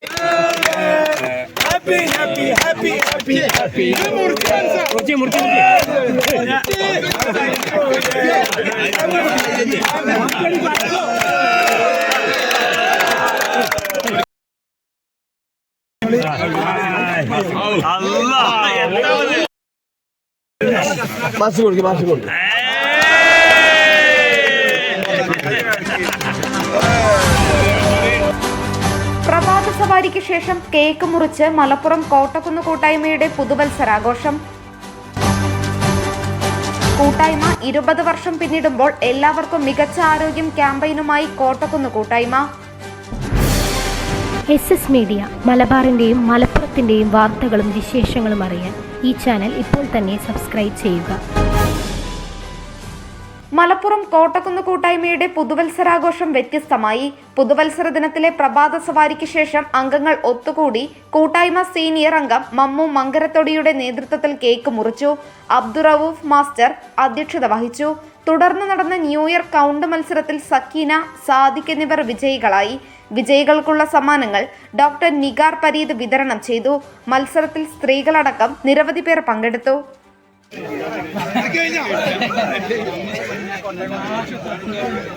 Happy, happy, happy, happy, happy. Murti, murti, Allah. Masuk dulu, masuk dulu. പ്രഭാത സവാരിക്ക് ശേഷം cake മുറിച്ച് മലപ്പുറം കോട്ടക്കുന്ന് കൂട്ടായ്മയുടെ പുതുവത്സരാഘോഷം. കൂട്ടായ്മ 20 വർഷം പിന്നിടുമ്പോൾ എല്ലാവർക്കും മികച്ച ആരോഗ്യം ക്യാമ്പയിനുമായി കോട്ടക്കുന്ന് കൂട്ടായ്മ. SS മീഡിയ മലബാറിന്റെയും മലപ്പുറത്തിന്റെയും വാർത്തകളും വിശേഷങ്ങളും അറിയാൻ ഈ ചാനൽ ഇപ്പോൾ തന്നെ സബ്സ്ക്രൈബ് ചെയ്യുക. മലപ്പുറം കോട്ടക്കുന്ന് കൂട്ടായ്മയുടെ പുതുവത്സരാഘോഷം വ്യത്യസ്തമായി. പുതുവത്സര ദിനത്തിലെ പ്രഭാത സവാരിക്ക് ശേഷം അംഗങ്ങൾ ഒത്തുകൂടി കൂട്ടായ്മ സീനിയർ അംഗം മമ്മു മങ്കരത്തൊടിയുടെ നേതൃത്വത്തിൽ കേക്ക് മുറിച്ചു. അബ്ദുറൌഫ് മാസ്റ്റർ അധ്യക്ഷത വഹിച്ചു. തുടർന്ന് നടന്ന ന്യൂ ഇയർ കൗണ്ട് മത്സരത്തിൽ സക്കീന, സാദിഖ് എന്നിവർ വിജയികളായി. വിജയികൾക്കുള്ള സമ്മാനങ്ങൾ ഡോക്ടർ നിഗാർ പരീദ് വിതരണം ചെയ്തു. മത്സരത്തിൽ സ്ത്രീകളടക്കം നിരവധി പേർ പങ്കെടുത്തു.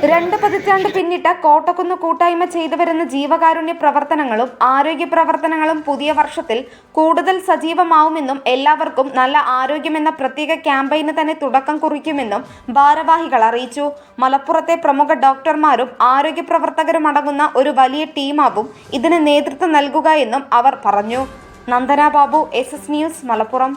2 പതിറ്റാണ്ട് പിന്നിട്ട കോട്ടക്കുന്ന് കൂട്ടായ്മ ചെയ്തുവരുന്ന ജീവകാരുണ്യ പ്രവർത്തനങ്ങളും ആരോഗ്യ പ്രവർത്തനങ്ങളും പുതിയ വർഷത്തിൽ കൂടുതൽ സജീവമാവുമെന്നും എല്ലാവർക്കും നല്ല ആരോഗ്യമെന്ന പ്രത്യേക ക്യാമ്പയിന് തന്നെ തുടക്കം കുറിക്കുമെന്നും ഭാരവാഹികൾ അറിയിച്ചു. മലപ്പുറത്തെ പ്രമുഖ ഡോക്ടർമാരും ആരോഗ്യ പ്രവർത്തകരും അടങ്ങുന്ന ഒരു വലിയ ടീമാവും ഇതിന് നേതൃത്വം നൽകുക എന്നും അവർ പറഞ്ഞു. Nandana Babu, SS news, Malappuram.